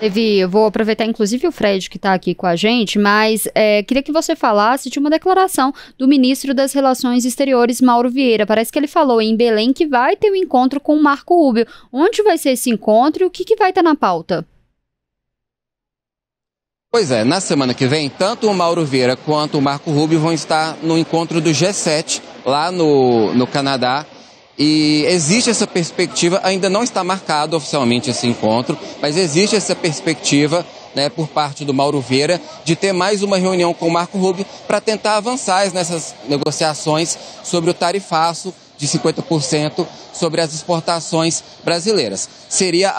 Eu vou aproveitar inclusive o Fred que está aqui com a gente, mas queria que você falasse de uma declaração do ministro das Relações Exteriores, Mauro Vieira. Parece que ele falou em Belém que vai ter um encontro com o Marco Rubio. Onde vai ser esse encontro e o que vai estar na pauta? Pois é, na semana que vem, tanto o Mauro Vieira quanto o Marco Rubio vão estar no encontro do G7, lá no Canadá. E existe essa perspectiva, ainda não está marcado oficialmente esse encontro, mas existe essa perspectiva, né, por parte do Mauro Vieira de ter mais uma reunião com o Marco Rubio para tentar avançar nessas negociações sobre o tarifaço de 50% sobre as exportações brasileiras. Seria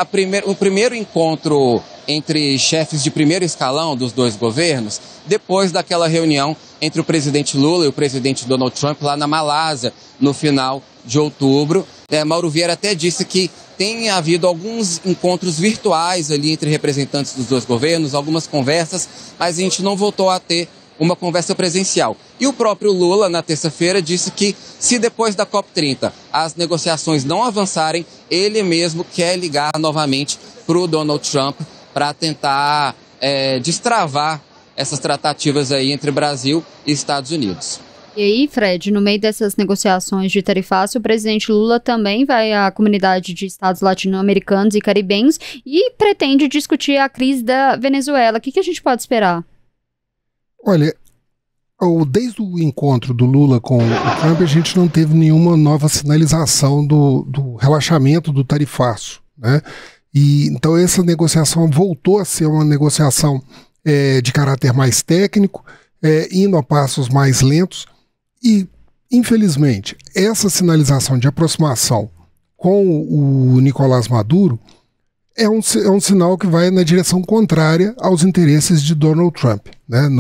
o primeiro encontro entre chefes de primeiro escalão dos dois governos, depois daquela reunião entre o presidente Lula e o presidente Donald Trump lá na Malásia, no final de outubro. Mauro Vieira até disse que tem havido alguns encontros virtuais ali entre representantes dos dois governos, algumas conversas, mas a gente não voltou a ter uma conversa presencial. E o próprio Lula, na terça-feira, disse que se depois da COP30 as negociações não avançarem, ele mesmo quer ligar novamente para o Donald Trump para tentar destravar essas tratativas aí entre Brasil e Estados Unidos. E aí, Fred, no meio dessas negociações de tarifaço, o presidente Lula também vai à comunidade de estados latino-americanos e caribenhos e pretende discutir a crise da Venezuela. O que a gente pode esperar? Olha, desde o encontro do Lula com o Trump, a gente não teve nenhuma nova sinalização do relaxamento do tarifaço, né? E então essa negociação voltou a ser uma negociação de caráter mais técnico, indo a passos mais lentos. E, infelizmente, essa sinalização de aproximação com o Nicolás Maduro é um sinal que vai na direção contrária aos interesses de Donald Trump, né?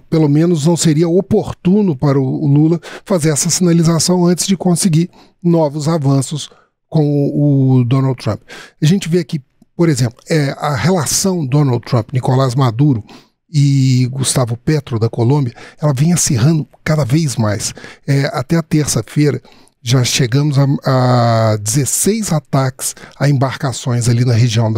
Pelo menos não seria oportuno para o Lula fazer essa sinalização antes de conseguir novos avanços com o Donald Trump. A gente vê aqui, por exemplo, a relação Donald Trump, Nicolás Maduro e Gustavo Petro, da Colômbia, ela vem acirrando cada vez mais. Até a terça-feira, já chegamos a 16 ataques a embarcações ali na região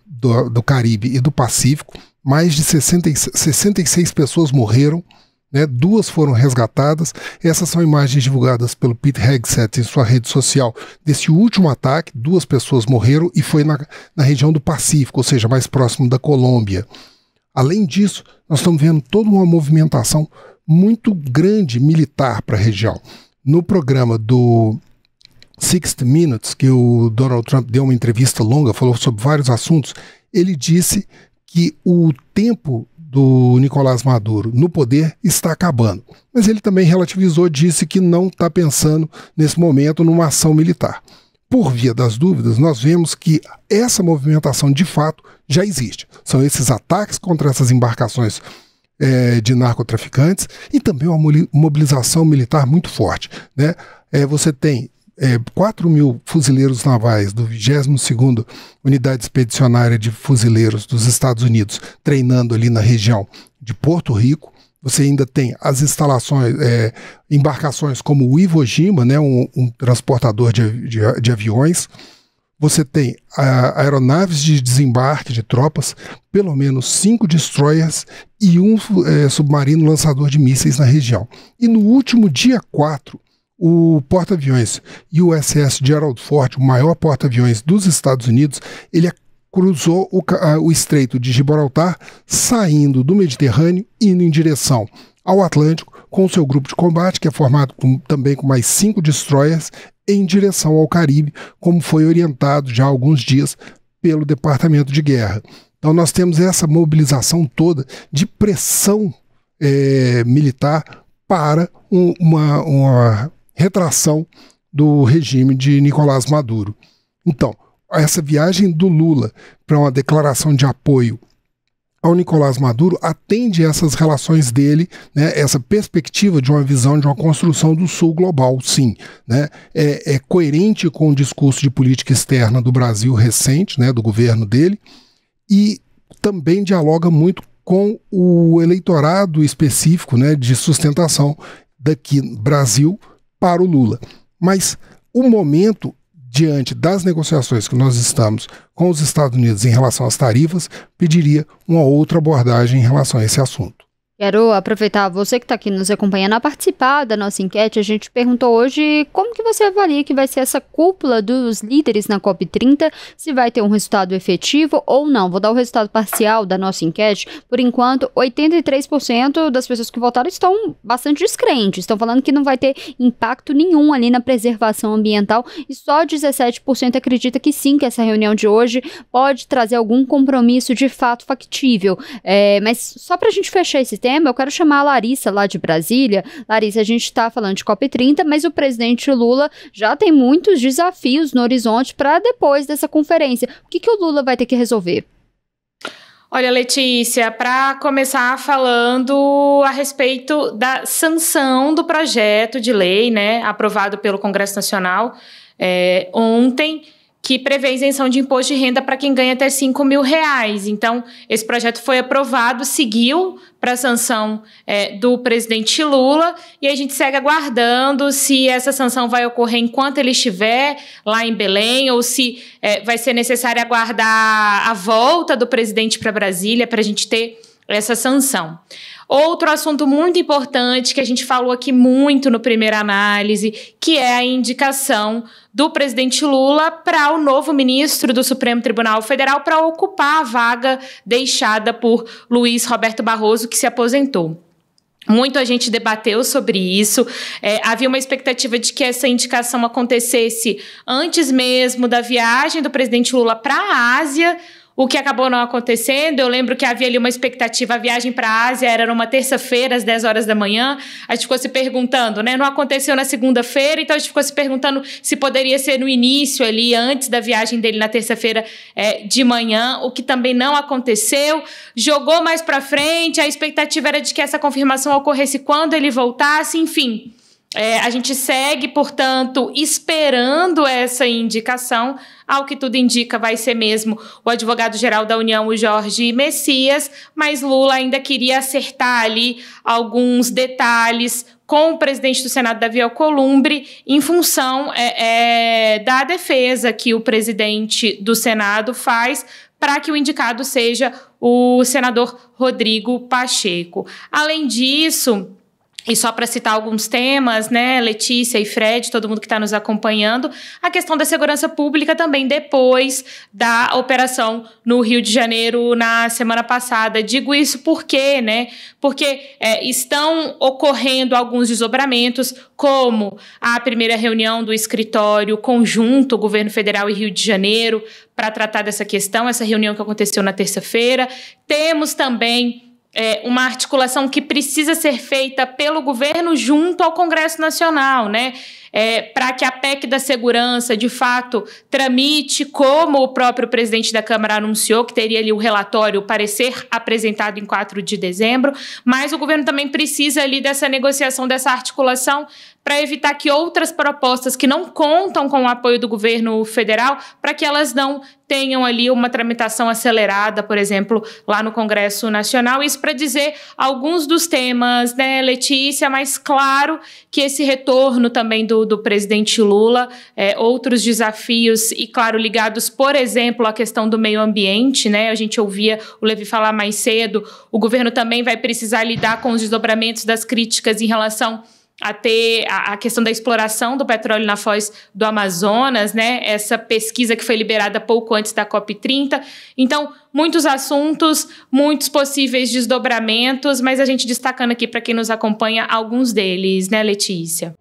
do Caribe e do Pacífico. Mais de 66 pessoas morreram, né? 2 foram resgatadas. Essas são imagens divulgadas pelo Pete Hegseth em sua rede social desse último ataque. 2 pessoas morreram e foi na região do Pacífico, ou seja, mais próximo da Colômbia. Além disso, nós estamos vendo toda uma movimentação muito grande militar para a região. No programa do 60 Minutes, que o Donald Trump deu uma entrevista longa, falou sobre vários assuntos, ele disse que o tempo do Nicolás Maduro no poder está acabando. Mas ele também relativizou, disse que não está pensando nesse momento numa ação militar. Por via das dúvidas, nós vemos que essa movimentação de fato já existe. São esses ataques contra essas embarcações de narcotraficantes e também uma mobilização militar muito forte, né? Você tem 4.000 fuzileiros navais do 22ª Unidade Expedicionária de Fuzileiros dos Estados Unidos treinando ali na região de Porto Rico. Você ainda tem as instalações, embarcações como o Iwo Jima, né, um transportador de aviões. Você tem aeronaves de desembarque de tropas, pelo menos 5 destroyers e um submarino lançador de mísseis na região. E no último dia 4, o porta-aviões USS Gerald Ford, o maior porta-aviões dos Estados Unidos, ele cruzou o Estreito de Gibraltar, saindo do Mediterrâneo e indo em direção ao Atlântico, com seu grupo de combate, que é formado também com mais 5 destroyers, em direção ao Caribe, como foi orientado já há alguns dias pelo Departamento de Guerra. Então nós temos essa mobilização toda de pressão militar para uma retração do regime de Nicolás Maduro. Então, essa viagem do Lula para uma declaração de apoio ao Nicolás Maduro atende essas relações dele, né, essa perspectiva de uma visão de uma construção do Sul global, sim, né, é coerente com o discurso de política externa do Brasil recente, né, do governo dele, e também dialoga muito com o eleitorado específico, né, de sustentação daqui no Brasil para o Lula. Mas o momento diante das negociações que nós estamos com os Estados Unidos em relação às tarifas, pediria uma outra abordagem em relação a esse assunto. Quero aproveitar você que está aqui nos acompanhando a participar da nossa enquete. A gente perguntou hoje como que você avalia que vai ser essa cúpula dos líderes na COP30, se vai ter um resultado efetivo ou não. Vou dar o resultado parcial da nossa enquete. Por enquanto, 83% das pessoas que votaram estão bastante descrentes, estão falando que não vai ter impacto nenhum ali na preservação ambiental e só 17% acredita que sim, que essa reunião de hoje pode trazer algum compromisso de fato factível. Mas só para a gente fechar esse tema, eu quero chamar a Larissa lá de Brasília. Larissa, a gente está falando de COP30, mas o presidente Lula já tem muitos desafios no horizonte para depois dessa conferência. O que o Lula vai ter que resolver? Olha, Letícia, para começar falando a respeito da sanção do projeto de lei, né, aprovado pelo Congresso Nacional ontem, que prevê isenção de imposto de renda para quem ganha até R$5 mil. Então, esse projeto foi aprovado, seguiu para a sanção do presidente Lula, e a gente segue aguardando se essa sanção vai ocorrer enquanto ele estiver lá em Belém, ou se vai ser necessário aguardar a volta do presidente para Brasília para a gente ter essa sanção. Outro assunto muito importante que a gente falou aqui muito no Primeira Análise, que é a indicação do presidente Lula para o novo ministro do Supremo Tribunal Federal para ocupar a vaga deixada por Luiz Roberto Barroso, que se aposentou. Muito a gente debateu sobre isso, havia uma expectativa de que essa indicação acontecesse antes mesmo da viagem do presidente Lula para a Ásia, o que acabou não acontecendo. Eu lembro que havia ali uma expectativa, a viagem para a Ásia era numa terça-feira, às 10 horas da manhã. A gente ficou se perguntando, né? Não aconteceu na segunda-feira, então a gente ficou se perguntando se poderia ser no início ali, antes da viagem dele na terça-feira de manhã, o que também não aconteceu. Jogou mais para frente, a expectativa era de que essa confirmação ocorresse quando ele voltasse, enfim. A gente segue, portanto, esperando essa indicação. Ao que tudo indica, vai ser mesmo o advogado-geral da União, o Jorge Messias, mas Lula ainda queria acertar ali alguns detalhes com o presidente do Senado, Davi Alcolumbre, em função da defesa que o presidente do Senado faz para que o indicado seja o senador Rodrigo Pacheco. Além disso, e só para citar alguns temas, né, Letícia e Fred, todo mundo que está nos acompanhando, a questão da segurança pública também depois da operação no Rio de Janeiro na semana passada. Digo isso por quê, né? Porque estão ocorrendo alguns desdobramentos, como a primeira reunião do escritório conjunto Governo Federal e Rio de Janeiro para tratar dessa questão, essa reunião que aconteceu na terça-feira. Temos também uma articulação que precisa ser feita pelo governo junto ao Congresso Nacional, né? Para que a PEC da segurança, de fato, tramite, como o próprio presidente da Câmara anunciou, que teria ali o relatório, o parecer apresentado em 4 de dezembro, mas o governo também precisa ali dessa negociação, dessa articulação, para evitar que outras propostas que não contam com o apoio do governo federal, para que elas não tenham ali uma tramitação acelerada, por exemplo, lá no Congresso Nacional. Isso para dizer alguns dos temas, né, Letícia, mas claro que esse retorno também do presidente Lula, outros desafios e, claro, ligados, por exemplo, à questão do meio ambiente, né? A gente ouvia o Levi falar mais cedo, o governo também vai precisar lidar com os desdobramentos das críticas em relação a ter a questão da exploração do petróleo na foz do Amazonas, né? Essa pesquisa que foi liberada pouco antes da COP30. Então, muitos assuntos, muitos possíveis desdobramentos, mas a gente destacando aqui para quem nos acompanha alguns deles, né, Letícia?